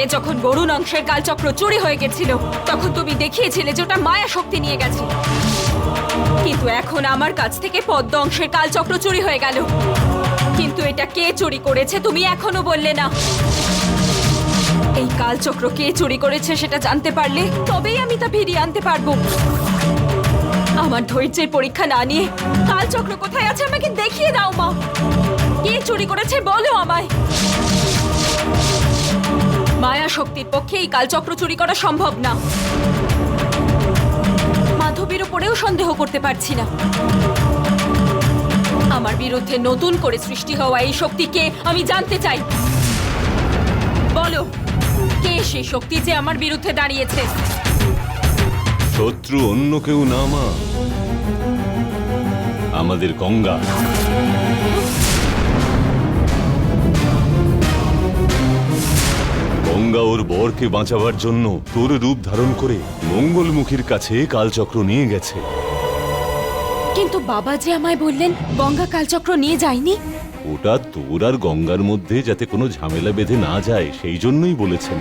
থেকে যখন বরুণ অংশের কালচক্র চুরি হয়ে গেছিল তখন তুমি দেখিয়েছিলে যে ওটা মায়া শক্তি নিয়ে গেছে, কিন্তু এখন আমার কাছ থেকে পদ্ম অংশের কালচক্র চুরি হয়ে গেল। কিন্তু এটা কে চুরি করেছে তুমি এখনো বললে না। এই কালচক্র কে চুরি করেছে সেটা জানতে পারলে তবেই আমি তা ফিরিয়ে আনতে পারবো। আমার ধৈর্যের পরীক্ষা না নিয়ে কালচক্র কোথায় আছে আমাকে দেখিয়ে দাও মা। কে চুরি করেছে বলো আমায়। মায়া শক্তির পক্ষে এই কালচক্র চুরি করা সম্ভব না। মাধবীর উপরেও সন্দেহ করতে পারছি না। আমার বিরুদ্ধে নতুন করে সৃষ্টি হওয়া এই শক্তিকে আমি জানতে চাই। বলো, কে সেই শক্তি যে আমার বিরুদ্ধে দাঁড়িয়েছে? শত্রু অন্য কেউ না মা, আমাদের গঙ্গা। গঙ্গা ওর বরকে বাঁচাবার জন্য তোর রূপ ধারণ করে মঙ্গলমুখীর কাছে কালচক্র নিয়ে গেছে। কিন্তু বাবা যে আমায় বললেন গঙ্গা কালচক্র নিয়ে যায়নি। ওটা তোর আর গঙ্গার মধ্যে যাতে কোনো ঝামেলা বেঁধে না যায় সেই জন্যই বলেছেন।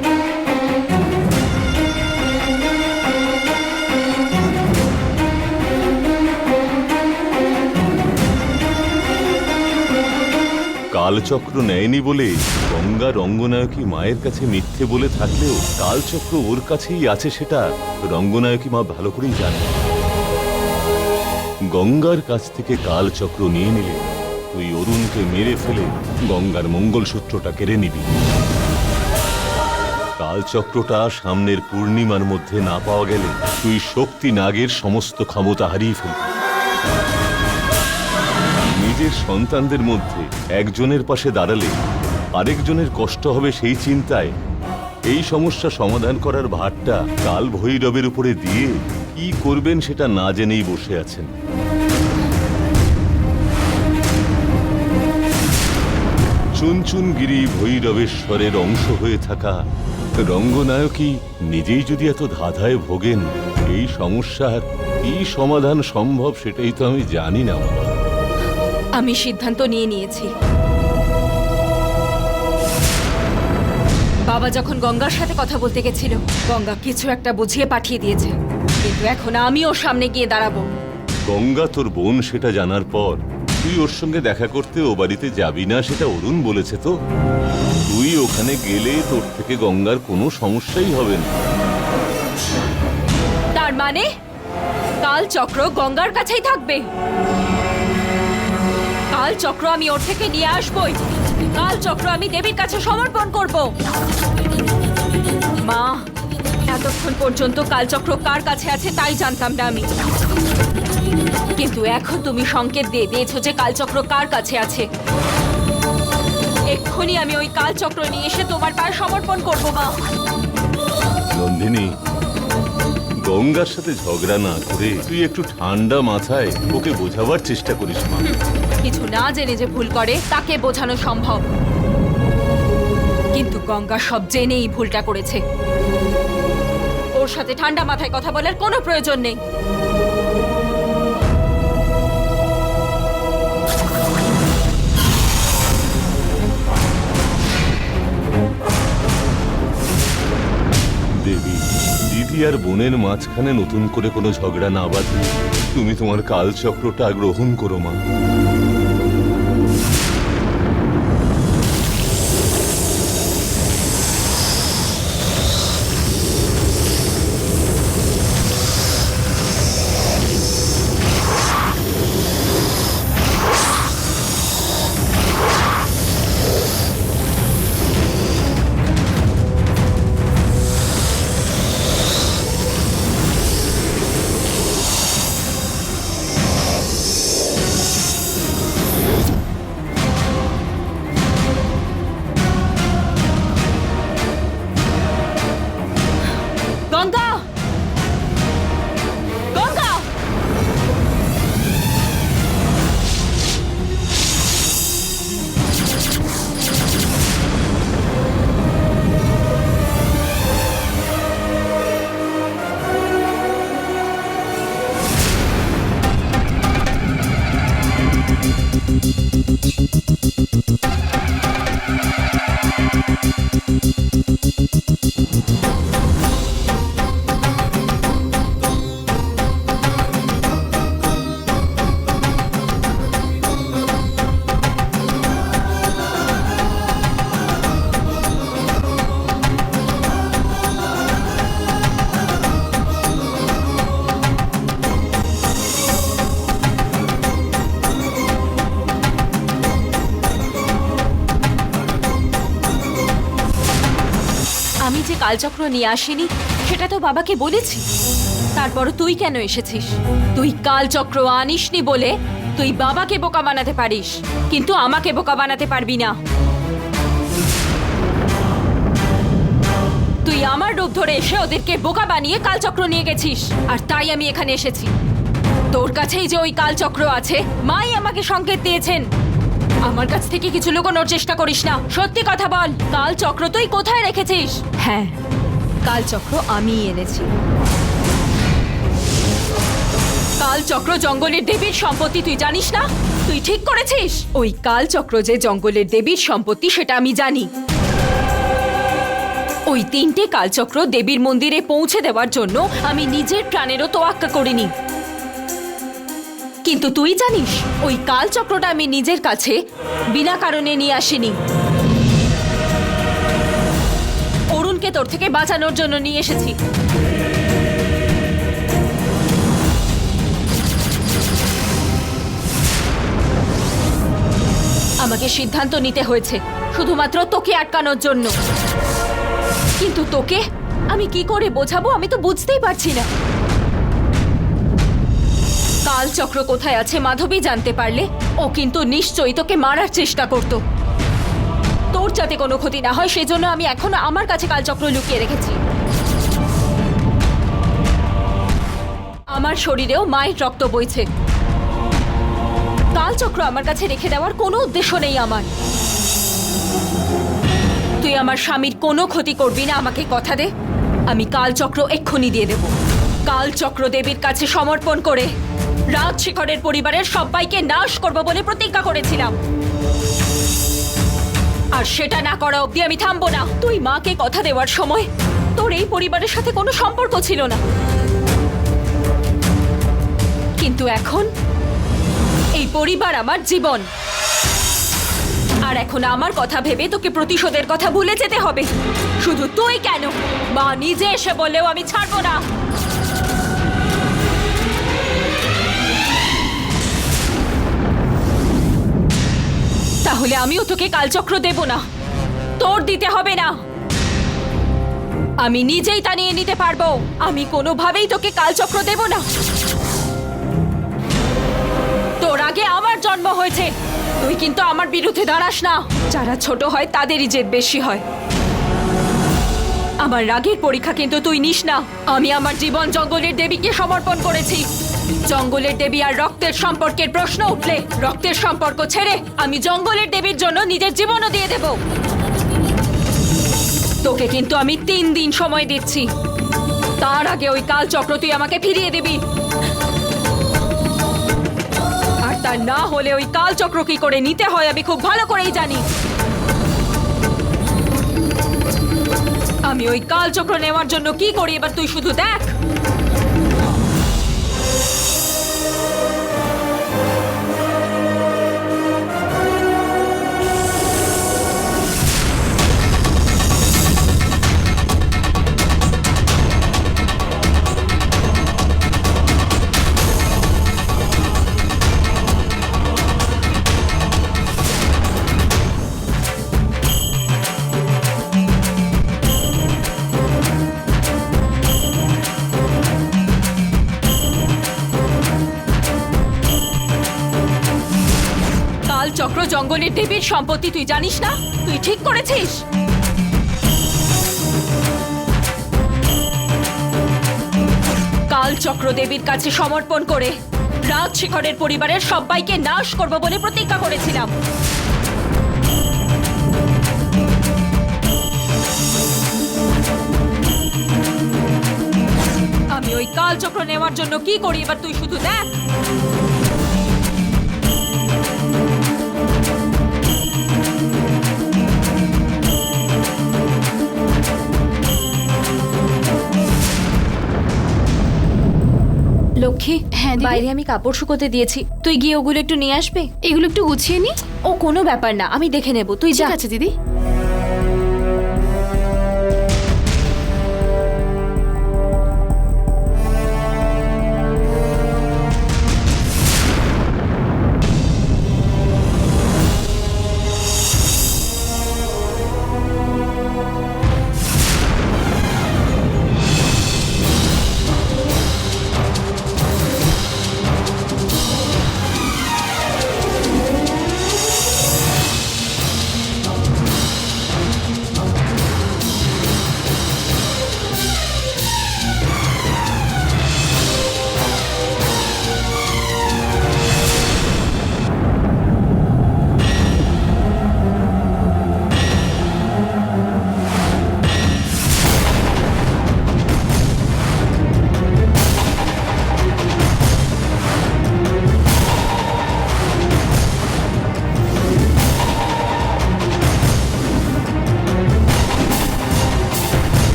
কালচক্র নেয়নি বলে গঙ্গা রঙ্গনায়কী মায়ের কাছে মিথ্যে বলে থাকলেও কালচক্র ওর কাছেই আছে সেটা রঙ্গনায়কী মা ভালো করেই জানে। গঙ্গার কাছ থেকে কালচক্র নিয়ে নিলে তুই অরুণকে মেরে ফেলে গঙ্গার মঙ্গলসূত্রটা কেড়ে নিবি। কালচক্রটা সামনের পূর্ণিমার মধ্যে না পাওয়া গেলে তুই শক্তি নাগের সমস্ত ক্ষমতা হারিয়ে ফেলবি। নিজের সন্তানদের মধ্যে একজনের পাশে দাঁড়ালে আরেকজনের কষ্ট হবে সেই চিন্তায় এই সমস্যা সমাধান করার ভারটা কাল ভৈরবের উপরে দিয়ে কি করবেন সেটা না জেনেই বসে আছেন। চুনচুনগিরি ভৈরবেশ্বরের অংশ হয়ে থাকা রঙ্গনায়কী নিজেই যদি এত ধাঁধায় ভোগেন, এই সমস্যার কি সমাধান সম্ভব সেটাই তো আমি জানি না। আমি সিদ্ধান্ত নিয়ে নিয়েছি। বাবা যখন গঙ্গার সাথে কথা বলতে গেছিল গঙ্গা কিছু একটা বুঝিয়ে পাঠিয়ে দিয়েছে, কিন্তু এখন আমি ওর সামনে গিয়ে দাঁড়াবো। গঙ্গা তোর বোন সেটা জানার পর তুই ওর সঙ্গে দেখা করতে ও বাড়িতে যাবি না সেটা অরুণ বলেছে তো। তুই ওখানে গেলে তোর থেকে গঙ্গার কোনো সমস্যাই হবে না। তার মানে কাল চক্র গঙ্গার কাছেই থাকবে। কাল চক্র আমি ওর থেকে নিয়ে আসবই। কাল চক্র আমি দেবীর কাছে সমর্পণ করব। মা, এতক্ষণ পর্যন্ত কালচক্র কার কাছে আছে তাই জানতাম না আমি, কিন্তু এখন তুমি সংকেত দিয়ে দিয়েছো যে কালচক্র কার কাছে আছে। এক্ষুনি আমি ওই কালচক্র নিয়ে এসে তোমার পায়ে সমর্পণ করব মা। নন্দিনী, গঙ্গার সাথে ঝগড়া না করে তুই একটু ঠান্ডা মাথায় ওকে বোঝাবার চেষ্টা করিস মা। কিছু না জেনে যে ভুল করে তাকে বোঝানো সম্ভব, কিন্তু গঙ্গা সব জেনেই ভুলটা করেছে। ওর সাথে ঠান্ডা মাথায় কথা বলার কোনো প্রয়োজন নেই। দেবী, দিদি আর বোনের মাঝখানে নতুন করে কোনো ঝগড়া না বাঁধে তুমি তোমার কালচক্রটা গ্রহণ করো মা। কালচক্র নিয়ে আসিনি সেটা তো বাবাকে বলেছি। তারপরও তুই কেন এসেছিস? তুই কালচক্র আনিসনি বলে তুই বাবাকে বোকা বানাতে পারিস, কিন্তু আমাকে বোকা বানাতে পারবি না। তুই আমার রূপ ধরে এসে ওদেরকে বোকা বানিয়ে কালচক্র নিয়ে গেছিস, আর তাই আমি এখানে এসেছি। তোর কাছেই যে ওই কালচক্র আছে, মাই আমাকে সংকেত দিয়েছেন। আমার কাছ থেকে কিছু লুকোনোর চেষ্টা করিস না, সত্যি কথা বল, কালচক্র তুই কোথায় রেখেছিস? হ্যাঁ, কালচক্র আমিই এনেছি। কালচক্র জঙ্গলের দেবীর সম্পত্তি, তুই জানিস না? তুই ঠিক করেছিস। ওই কালচক্র যে জঙ্গলের দেবীর সম্পত্তি সেটা আমি জানি। ওই 3টে কালচক্র দেবীর মন্দিরে পৌঁছে দেওয়ার জন্য আমি নিজের প্রাণেরও তোয়াক্কা করিনি। কিন্তু তুই জানিস ওই কালচক্রটা আমি নিজের কাছে বিনা কারণে নিয়ে আসিনি। অরুণকে তোর থেকে বাঁচানোর জন্য নিয়ে এসেছি। আমাকে সিদ্ধান্ত নিতে হয়েছে শুধুমাত্র তোকে আটকানোর জন্য। কিন্তু তোকে আমি কি করে বোঝাবো, আমি তো বুঝতেই পারছি না। কালচক্র কোথায় আছে মাধবী জানতে পারলে ও কিন্তু নিশ্চয়ই তোকে মারার চেষ্টা করত। তোর যাতে কোনো ক্ষতি না হয় সেজন্য আমি এখনো আমার কাছে কালচক্র লুকিয়ে রেখেছি। আমার শরীরেও মায়ের রক্ত বইছে। কালচক্র আমার কাছে রেখে দেওয়ার কোনো উদ্দেশ্য নেই আমার। তুই আমার স্বামীর কোনো ক্ষতি করবি না, আমাকে কথা দে। আমি কালচক্র এক্ষুনি দিয়ে দেব। কালচক্র দেবীর কাছে সমর্পণ করে রাজশেখরের পরিবারের সবাইকে নাশ করব বলে প্রতিজ্ঞা করেছিলাম, আর সেটা না করা অবধি আমি থামবো না। তুই মাকে কথা দেওয়ার সময় তোর এই পরিবারের সাথে কোনো সম্পর্ক ছিল না, কিন্তু এখন এই পরিবার আমার জীবন। আর এখন আমার কথা ভেবে তোকে প্রতিশোধের কথা ভুলে যেতে হবে। শুধু তুই কেন, মা নিজে এসে বললেও আমি ছাড়বো না। তাহলে আমিও তোকে কালচক্র দেব না, তোর দিতে হবে না। আমি নিজেই তা নিয়ে নিতে পারবো। আমি কোনোভাবেই তোকে কালচক্র দেব না। তোর আগে আমার জন্ম হয়েছে, তুই কিন্তু আমার বিরুদ্ধে দাঁড়াস না। যারা ছোট হয় তাদেরই জেদ বেশি হয়। আমার রাগের পরীক্ষা কিন্তু তুই নিস না। আমি আমার জীবন জঙ্গলের দেবীকে সমর্পণ করেছি। জঙ্গলের দেবী আর রক্তের সম্পর্কের প্রশ্ন উঠলে রক্তের সম্পর্ক ছেড়ে আমি জঙ্গলের দেবীর জন্য নিজের জীবনও দিয়ে দেব। তোকে কিন্তু আমি 3 দিন সময় দিচ্ছি, তার আগে ওই কালচক্র তুই আমাকে ফিরিয়ে দিবি। আর তা না হলে ওই কালচক্র কি করে নিতে হয় আমি খুব ভালো করেই জানি। আমি ওই কালচক্র নেওয়ার জন্য কি করি এবার তুই শুধু দেখ। চক্র জঙ্গলের দেবীর সম্পত্তি, তুই জানিস না? তুই ঠিক করেছিস। কালচক্র দেবীর কাছে সমর্পণ করে রাজশেখরের পরিবারের সবাইকে নাশ করব বলে প্রতিজ্ঞা করেছিলাম। আমি ওই কালচক্র নেওয়ার জন্য কি করি এবার তুই শুধু দেখ। লক্ষ্মী, হ্যাঁ দিদি? বাইরে আমি কাপড় শুকোতে দিয়েছি, তুই গিয়ে ওগুলো একটু নিয়ে আসবে। এগুলো একটু গুছিয়ে নি। ও কোনো ব্যাপার না, আমি দেখে নেব, তুই যা। ঠিক আছে দিদি।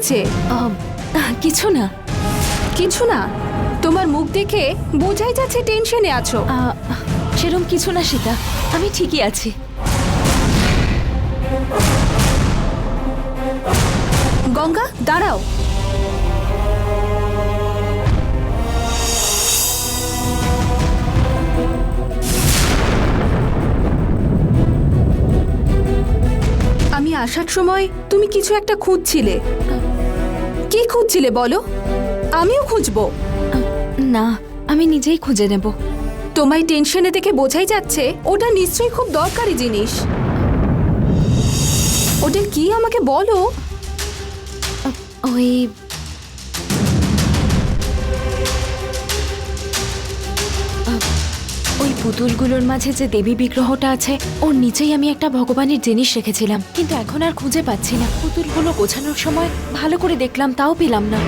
হয়েছে? কিছু না। কিছু না? তোমার মুখ দেখে বোঝাই যাচ্ছে টেনশনে আছো। সেরকম কিছু না সীতা, আমি ঠিকই আছি। গঙ্গা, দাঁড়াও। আমি আসার সময় তুমি কিছু একটা খুঁজছিলে। কি খুঁজছিলে বলো? আমিও খুঁজবো। না, আমি নিজেই খুঁজে নেব। তোমায় টেনশনে দেখে বোঝাই যাচ্ছে ওটা নিশ্চয়ই খুব দরকারি জিনিস। ওটা কি আমাকে বলো? ওই ওই পুতুলগুলোর মাঝে যে দেবী বিগ্রহটা আছে, ওর নিচেই আমি একটা ভগবানের জিনিস রেখেছিলাম, কিন্তু এখন আর খুঁজে পাচ্ছি না। পুতুলগুলো গোছানোর সময় ভালো করে দেখলাম, তাও পেলাম না।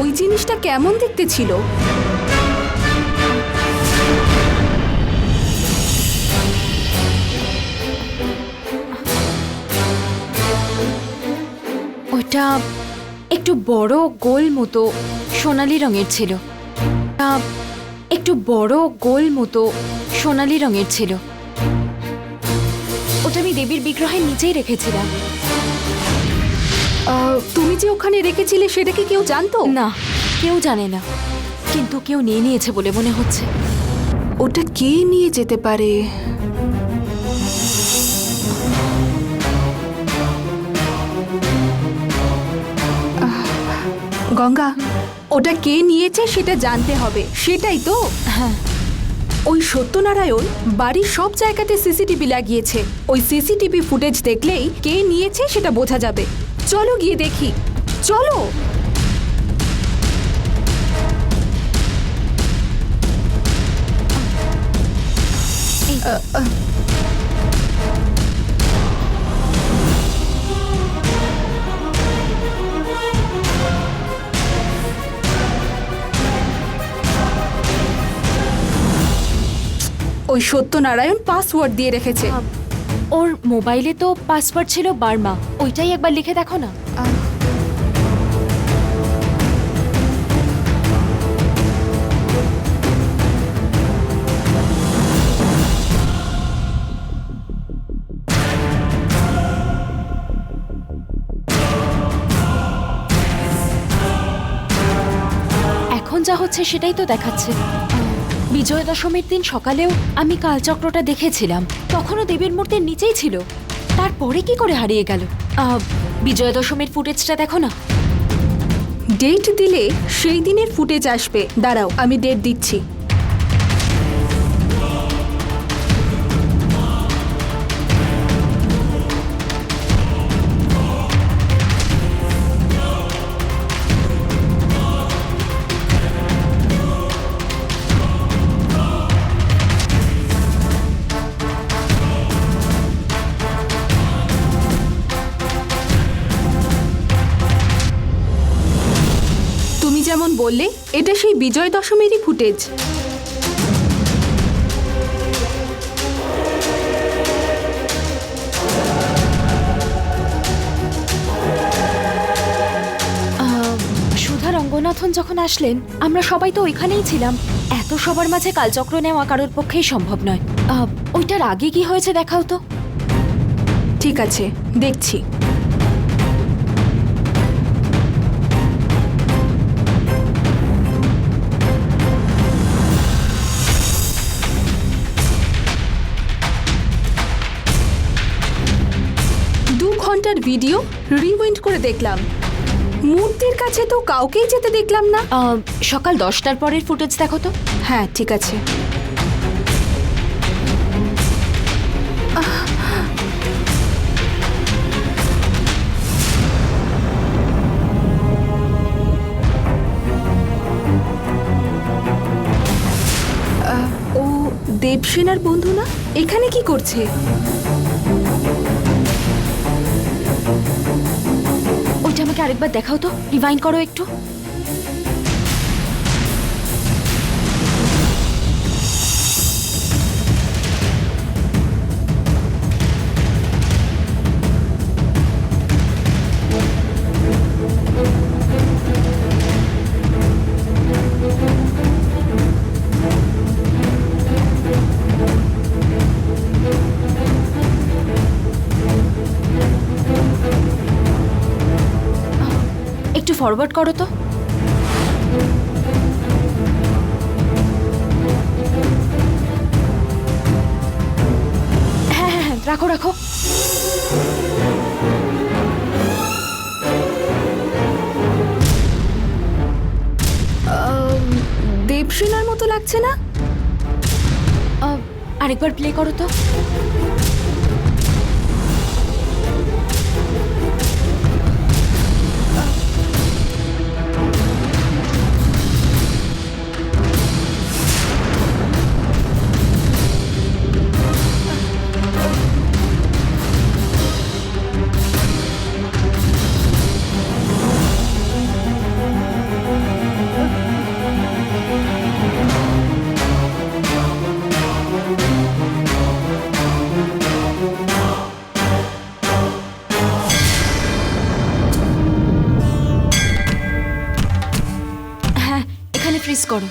ওই জিনিসটা কেমন দেখতে ছিল? ওটা একটু বড় গোল মতো সোনালী রঙের ছিল। একটু বড় গোল মতো সোনালী রঙের ছিল। ওটা আমি দেবীর বিগ্রহের নিচেই রেখেছিলাম। তুমি যে ওখানে রেখেছিলে সেটা কি কেউ জানতো? না, কেউ জানে না, কিন্তু কেউ নিয়ে নিয়েছে বলে মনে হচ্ছে। ওটা কে নিয়ে যেতে পারে? গঙ্গা, ওটা কে নিয়েছে সেটা জানতে হবে, সেটাই তো? হ্যাঁ। ওই সত্যনারায়ণ বাড়ির সব জায়গাতে সিসিটিভি লাগিয়েছে। ওই সিসিটিভি ফুটেজ দেখলেই কে নিয়েছে সেটা বোঝা যাবে। চলো গিয়ে দেখি, চলো। ওই সত্যনারায়ণ পাসওয়ার্ড দিয়ে রেখেছে। ওর মোবাইলে তো পাসওয়ার্ড ছিল বার্মা, ওইটাই একবার লিখে দেখো না। এখন যা হচ্ছে সেটাই তো দেখাচ্ছে। বিজয়া দশমীর দিন সকালেও আমি কালচক্রটা দেখেছিলাম, তখনও দেবীর মূর্তির নিচেই ছিল। তারপরে কি করে হারিয়ে গেল? বিজয়া দশমীর ফুটেজটা দেখো না। ডেট দিলে সেই দিনের ফুটেজ আসবে। দাঁড়াও, আমি ডেট দিচ্ছি। যেমন বললে, এটা সেই বিজয় দশমীরই ফুটেজ। সুধা রঙ্গনাথন যখন আসলেন, আমরা সবাই তো ওইখানেই ছিলাম। এত সবার মাঝে কালচক্র নেওয়া কারোর পক্ষেই সম্ভব নয়। ওইটার আগে কি হয়েছে দেখাও তো। ঠিক আছে, দেখছি। ঘন্টার ভিডিও রিউইন্ড করে দেখলাম। মূর্তির কাছে তো কাউকেই যেতে দেখলাম না। সকাল 10টার পরের ফুটেজ দেখো তো। হ্যাঁ, ঠিক আছে। ও দেবসেনার বন্ধু না? এখানে কি করছে? ওইটা আমাকে আরেকবার দেখাও তো, রিভাইন্ড করো একটু। একটু ফরওয়ার্ড করো তো। হ্যাঁ হ্যাঁ হ্যাঁ, রাখো রাখো। দেবসেনার মতো লাগছে না? আরেকবার প্লে করো তো। হ্যাঁ, এখানে ফ্রিজ করো।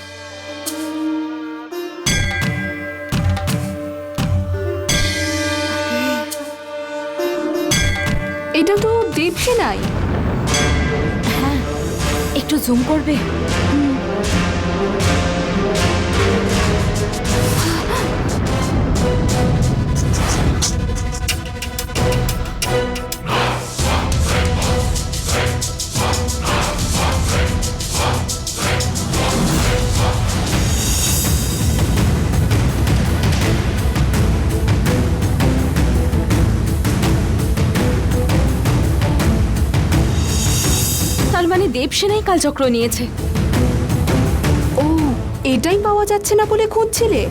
এটা তো দেবসেনাই। হ্যাঁ, একটু জুম করবে? তার মানে দেবসেনাই কালচক্র নিয়েছে। ও, এটাই পাওয়া যাচ্ছে না বলে খুঁজছিলে?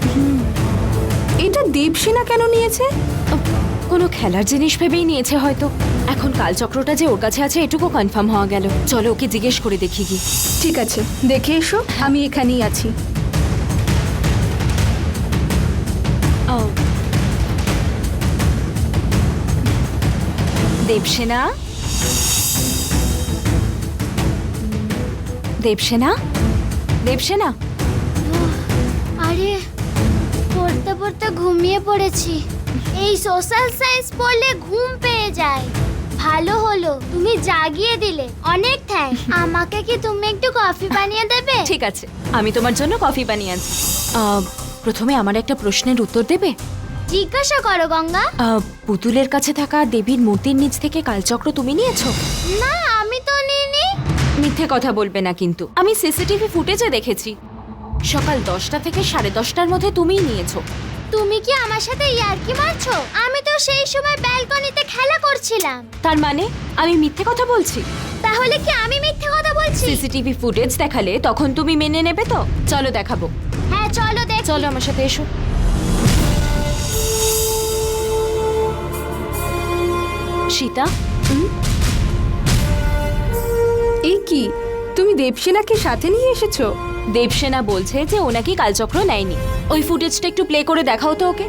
এটা দেবসেনা কেন নিয়েছে? কোনো খেলার জিনিস ভেবেই নিয়েছে হয়তো। এখন কালচক্রটা যে ওর কাছে আছে এটুকু কনফার্ম হওয়া গেল। চলো ওকে জিজ্ঞেস করে দেখি কি। ঠিক আছে, দেখে এসো, আমি এখানেই আছি। দেবসেনা, দেবসেনা, দেবসেনা। আরে পড়তে পড়তে ঘুমিয়ে পড়েছি। এই সোশ্যাল সায়েন্স পড়লে ঘুম পেয়ে যায়। ভালো হলো তুমি জাগিয়ে দিলে, অনেক থ্যাঙ্কস। আমাকে কি তুমি একটু কফি বানিয়ে দেবে? ঠিক আছে, আমি তোমার জন্য কফি বানিয়ে আনছি। প্রথমে আমার একটা প্রশ্নের উত্তর দেবে? জিজ্ঞাসা করো গঙ্গা। পুতুলের কাছে থাকা দেবীর মূর্তির নিচ থেকে কালচক্র তুমি নিয়েছো? না, আমি তো নিইনি। মিথ্যে কথা বলবে না কিন্তু। আমি সিসিটিভি ফুটেজে দেখেছি সকাল 10টা থেকে 10:30টার মধ্যে তুমিই নিয়েছো। তুমি কি আমার সাথে ইয়ার্কি মারছো? আমি তো সেই সময় ব্যালকনিতে খেলা করছিলাম। তার মানে আমি মিথ্যে কথা বলছি? তাহলে কি আমি মিথ্যে কথা বলছি? সিসিটিভি ফুটেজ দেখালে তখন তুমি মেনে নেবে তো? চলো দেখাবো। হ্যাঁ চলো দেখ। চলো আমার সাথে এসো। সীতা, এই কি, তুমি দেবসেনাকে সাথে নিয়ে এসেছো? দেবসেনা বলছে যে ও নাকি কালচক্র নেয়নি। ওই ফুটেজটা একটু প্লে করে দেখাও তো ওকে।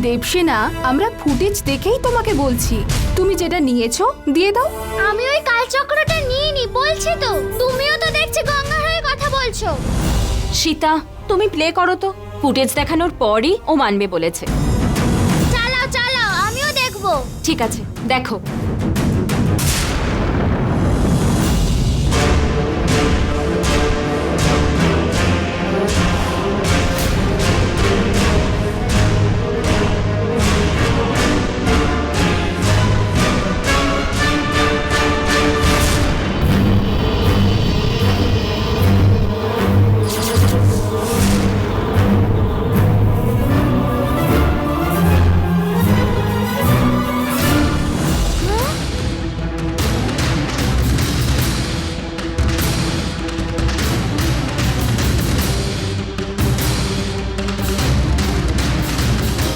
দেবসেনা, আমরা ফুটেজ দেখেই তোমাকে বলছি, তুমি যেটা নিয়েছো দিয়ে দাও। আমি ওই কালচক্রটা নিইনি বলছি তো। তুমিও তো দেখছি গঙ্গার হয়ে কথা বলছো। সীতা, তুমি প্লে করো তো। ফুটেজ দেখানোর পরই ও মানবে বলেছে। চালাও চালাও, আমিও দেখবো। ঠিক আছে, দেখো।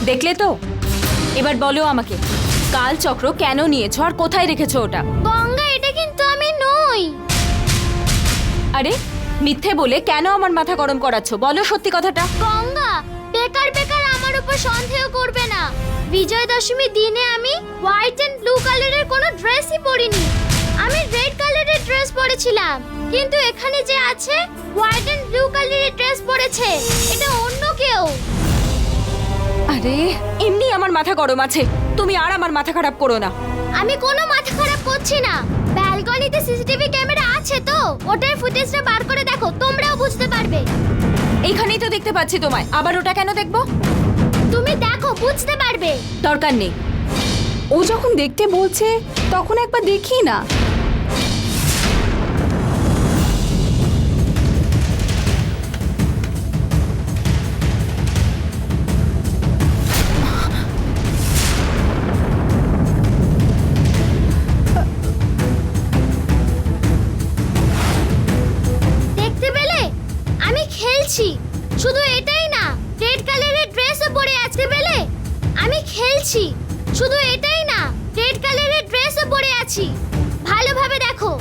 দেখলে তো? এবার বলো আমাকে, কালচক্র কেন নিয়েছো আর কোথায় রেখেছো ওটা? গঙ্গা, এটা কিন্তু আমি নই। আরে মিথ্যে বলে কেন আমার মাথা গরম করাচ্ছ? বলো সত্যি কথাটা। গঙ্গা, বেকার বেকার আমার উপর সন্দেহ করবে না। বিজয় দশমী দিনে আমি হোয়াইট এন্ড ব্লু কালারের কোনো ড্রেসই পরিনি। আমি রেড কালারের ড্রেস পরেছিলাম, কিন্তু এখানে যে আছে হোয়াইট এন্ড ব্লু কালারের ড্রেস পরেছে। এটা অন্য কেউ। আরে এমনি আমার মাথা গরম আছে, তুমি আর আমার মাথা খারাপ করো না। আমি কোনো মাথা খারাপ করছি না। ব্যালকনিতে সিসিটিভি ক্যামেরা ফুটেজটা বার করে দেখো, তোমরাও বুঝতে পারবে। এইখানেই তো দেখতে পাচ্ছি তোমায়, আবার ওটা কেন দেখবো? তুমি দেখো, বুঝতে পারবে। দরকার নেই। ও যখন দেখতে বলছে তখন একবার দেখি না। দেখতে পেলে? আমি খেলছি। শুধু এটাই না, রেড কালারের ড্রেসও পরে আসতে পেলে? আমি খেলছি। শুধু এটাই না, রেড কালারের ড্রেসও পরে আছি। ভালোভাবে দেখো।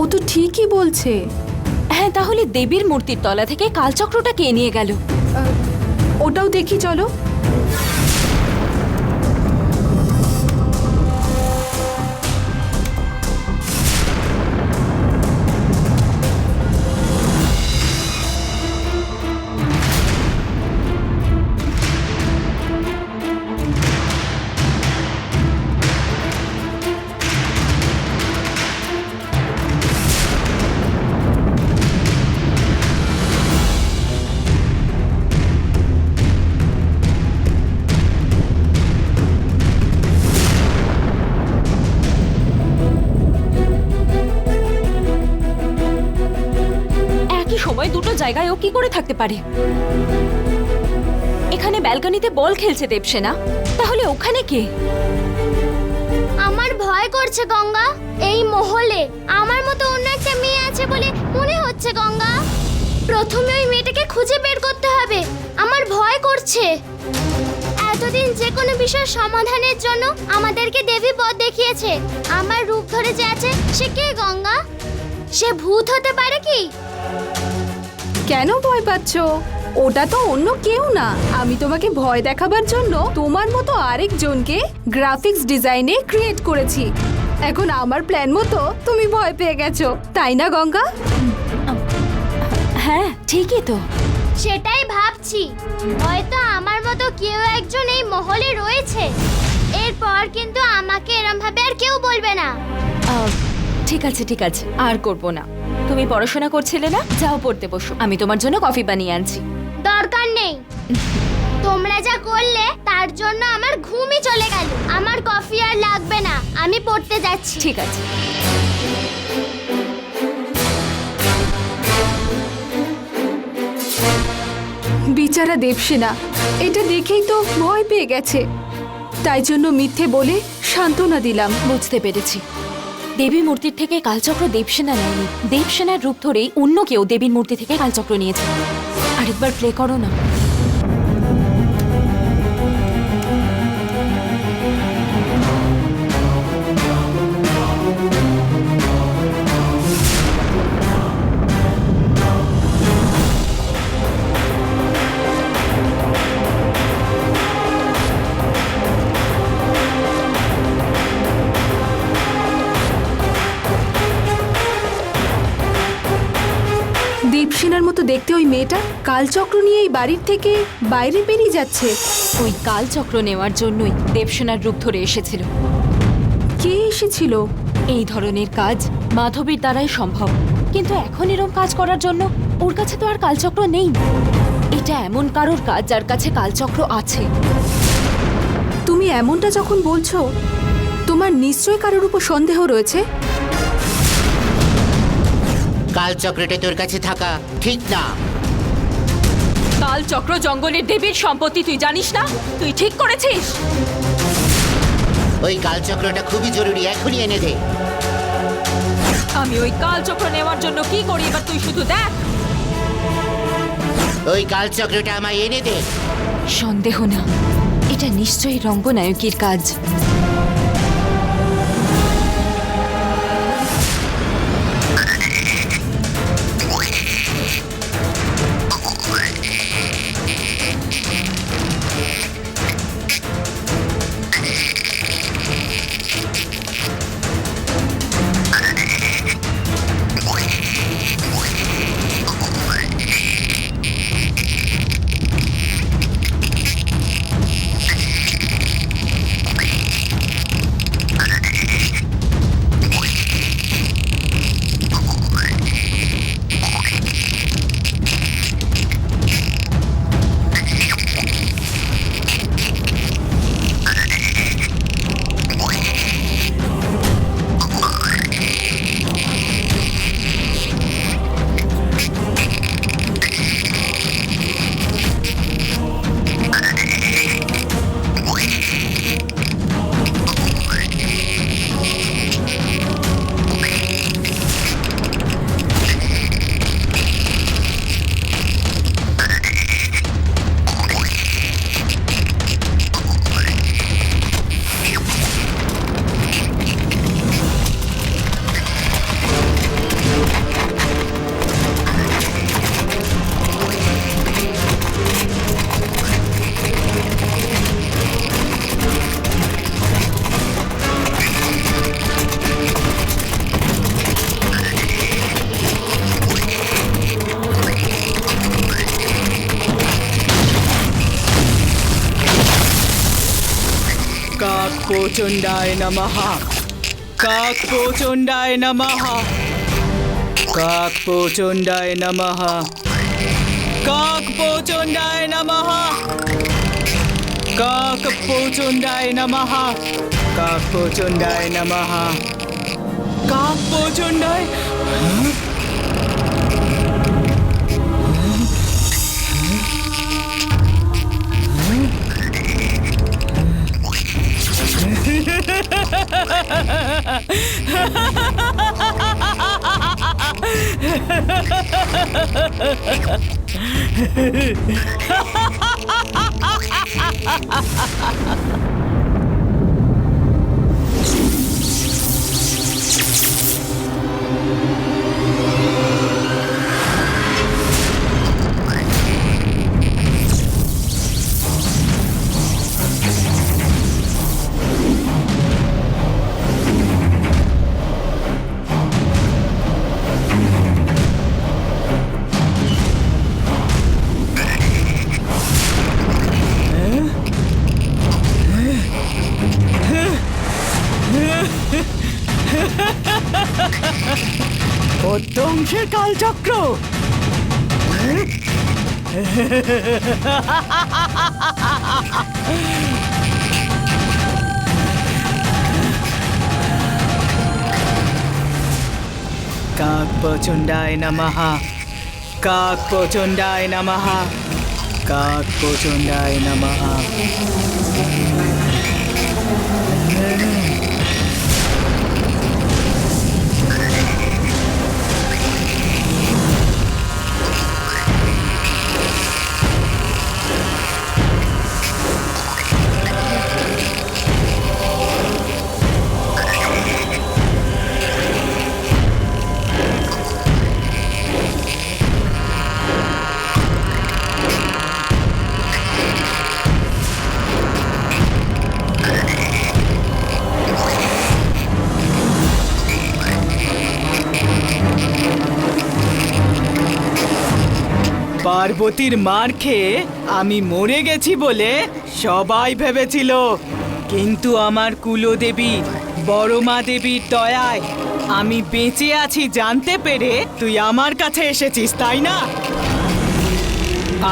ও তো ঠিকই বলছে। হ্যাঁ, তাহলে দেবীর মূর্তির তলা থেকে কালচক্রটা কে নিয়ে গেল? ওটাও দেখি চলো। একই সময় দুটো জায়গায় ও কি করে থাকতে পারে? এখানে ব্যালকনিতে বল খেলছে দেবসেনা, তাহলে ওখানে কে? আমার ভয় করছে গঙ্গা। এই মহলে আমার মতো অন্য একটা মেয়ে আছে বলে মনে হচ্ছে গঙ্গা। প্রথমে ওই মেয়েটাকে খুঁজে বের করতে হবে। আমার ভয় করছে। এতদিন যে কোনো বিষয় সমাধানের জন্য আমাদেরকে দেবী পথ দেখিয়েছে। আমার রূপ ধরে যে আছে সে কে গঙ্গা? সে ভূত হতে পারে কি? কেন ভয় পাচ্ছ? ওটা তো অন্য কেউ না। আমি তোমাকে ভয় দেখাবার জন্য তোমার মতো আরেকজনকে গ্রাফিক্স ডিজাইনে ক্রিয়েট করেছি। এখন আমার প্ল্যান মতো তুমি ভয় পেয়ে গেছো, তাই না গঙ্গা? হ্যাঁ, ঠিকই তো। সেটাই ভাবছি। হয়তো আমার মতো কেউ একজন এই মহলে রয়েছে। এরপর কিন্তু আমাকে এরম ভাবে আর কেউ বলবে না। ঠিক আছে, ঠিক আছে, আর করবো না। তুমি পড়াশোনা করছিলে না? যাও পড়তে বসো, আমি তোমার জন্য কফি বানিয়ে আনছি। দরকার নেই। তোমরা যা করলে তার জন্য আমার ঘুমই চলে গেল। আমার কফি আর লাগবে না, আমি পড়তে যাচ্ছি। ঠিক আছে। বিচারা দেবসেনা এটা দেখেই তো ভয় পেয়ে গেছে, তাই জন্য মিথ্যে বলে সান্ত্বনা দিলাম। বুঝতে পেরেছি। দেবী মূর্তির থেকে কালচক্র দেবসেনা নেয়নি। দেবসেনার রূপ ধরেই অন্য কেউ দেবীর মূর্তি থেকে কালচক্র নিয়েছে। আরেকবার প্লে করো না। দেবসেনার মতো দেখতে ওই মেয়েটা কালচক্র নিয়ে এই বাড়ির থেকে বাইরে বেরিয়ে যাচ্ছে। ওই কালচক্র নেওয়ার জন্যই দেবসেনার রূপ ধরে এসেছিল। কে এসেছিল? এই ধরনের কাজ মাধবীর দ্বারাই সম্ভব, কিন্তু এখন এরকম কাজ করার জন্য ওর কাছে তো আর কালচক্র নেই। এটা এমন কারোর কাজ যার কাছে কালচক্র আছে। তুমি এমনটা যখন বলছো, তোমার নিশ্চয়ই কারোর উপর সন্দেহ রয়েছে। কালচক্রটা তোর কাছে থাকা ঠিক না। কালচক্র জঙ্গলের দেবীর সম্পত্তি, তুই জানিস না? তুই ঠিক করেছিস। ওই কালচক্রটা খুবই জরুরি, এখনই এনে দে। আমি ওই কালচক্র নেওয়ার জন্য কি করি এবার তুই শুধু দেখ। ওই কালচক্রটা আমায় এনে দে। সন্দেহ না, এটা নিশ্চয়ই রঙ্গনায়কের কাজ। কাকপোচণ্ডায় নমঃ কাকপোচণ্ডায় নমঃ কাকপোচণ্ডায় নমঃ কাকপোচণ্ডায় নমঃ কাকপোচণ্ডায় নমঃ কাকপোচণ্ডায় নমঃ কাকপোচণ্ডায় পদ্মংশের কালচক্র কাকপোচণ্ডায় নমঃ কাকপোচণ্ডায় নমঃ কাকপোচণ্ডায় নমঃ পার্বতীর মার খেয়ে আমি মরে গেছি বলে সবাই ভেবেছিল, কিন্তু আমার কুলদেবী বড়মা দেবীর দয়ায় আমি বেঁচে আছি জানতে পেরে তুই আমার কাছে এসেছিস, তাই না?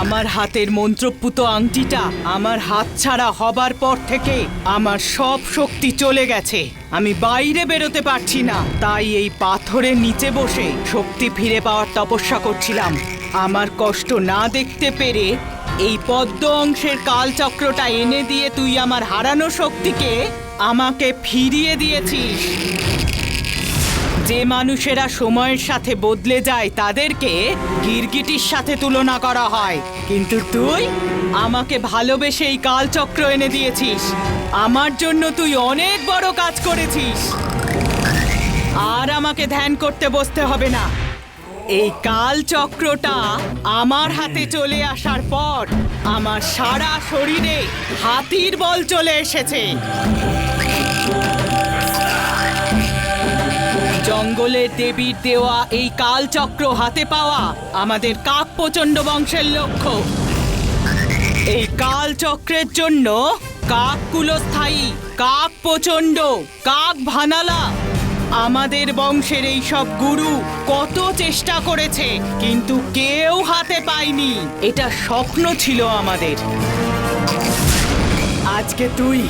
আমার হাতের মন্ত্রপুত আংটিটা আমার হাতছাড়া হবার পর থেকে আমার সব শক্তি চলে গেছে। আমি বাইরে বেরোতে পারছি না, তাই এই পাথরের নিচে বসে শক্তি ফিরে পাওয়ার তপস্যা করছিলাম। আমার কষ্ট না দেখতে পেরে এই পদ্ম অংশের কালচক্রটা এনে দিয়ে তুই আমার হারানো শক্তিকে আমাকে ফিরিয়ে দিয়েছিস। যে মানুষেরা সময়ের সাথে বদলে যায় তাদেরকে গিরগিটির সাথে তুলনা করা হয়, কিন্তু তুই আমাকে ভালোবেসে এই কালচক্র এনে দিয়েছিস। আমার জন্য তুই অনেক বড় কাজ করেছিস। আর আমাকে ধ্যান করতে বসতে হবে না। এই কালচক্রটা আমার হাতে চলে আসার পর আমার সারা শরীরে হাতির বল চলে এসেছে। জঙ্গলের দেবীর দেওয়া এই কালচক্র হাতে পাওয়া আমাদের কাকপ্রচণ্ড বংশের লক্ষ্য। এই কালচক্রের জন্য কাক কুলস্থায়ী, কাক প্রচণ্ড, কাক ভানালা আমাদের বংশের এই সব গুরু কত চেষ্টা করেছে, কিন্তু কেউ হাতে পায়নি। এটা স্বপ্ন ছিল আমাদের। আজকে তুই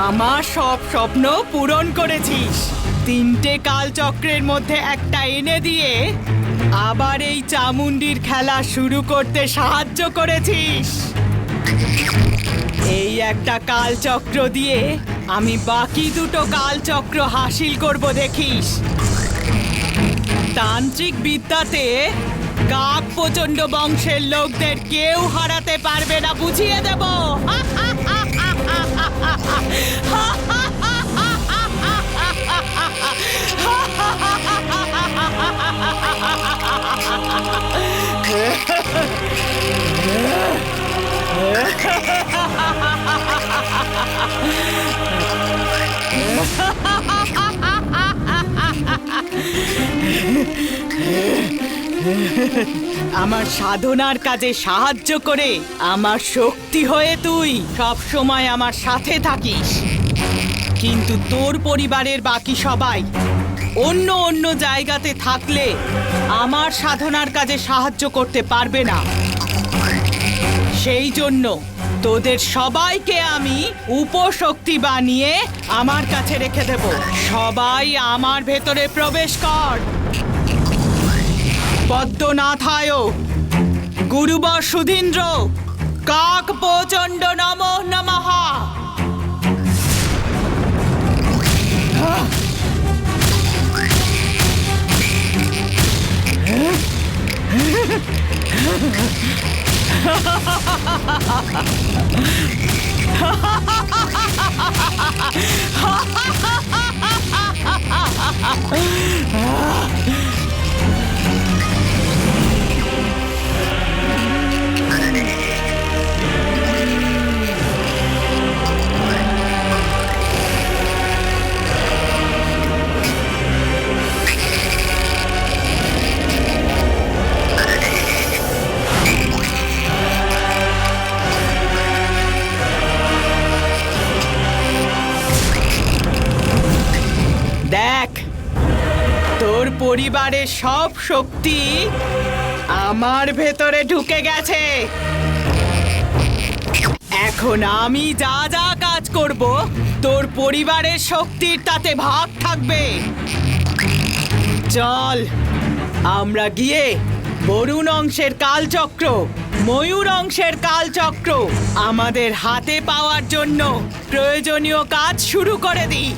আমার সব স্বপ্ন পূরণ করেছিস। 3টে কালচক্রের মধ্যে একটা এনে দিয়ে আবার এই চামুন্ডির খেলা শুরু করতে সাহায্য করেছিস। এই একটা কালচক্র দিয়ে আমি বাকি 2টো কালচক্র হাসিল করব, দেখিস। তান্ত্রিক বিদ্যাতে কাক প্রচণ্ড বংশের লোকদের কেউ হারাতে পারবে না, বুঝিয়ে দেব। আমার সাধনার কাজে সাহায্য করে আমার শক্তি হয়ে তুই সব সময় আমার সাথে থাকিস। কিন্তু তোর পরিবারের বাকি সবাই অন্য অন্য জায়গাতে থাকলে আমার সাধনার কাজে সাহায্য করতে পারবে না। সেই জন্য তোদের সবাইকে আমি উপশক্তি বানিয়ে আমার কাছে রেখে দেব। সবাই আমার ভেতরে প্রবেশ কর। পদ্মনাথায় গুরুবর সুধীন্দ্র কাক প্রচণ্ড নমো নমঃ। দেখ, তোর পরিবারের সব শক্তি আমার ভেতরে ঢুকে গেছে। এখন আমি যা যা কাজ করব তোর পরিবারের শক্তির তাতে ভাগ থাকবে। চল আমরা গিয়ে বরুণ অংশের কালচক্র, ময়ূর অংশের কালচক্র আমাদের হাতে পাওয়ার জন্য প্রয়োজনীয় কাজ শুরু করে দিই।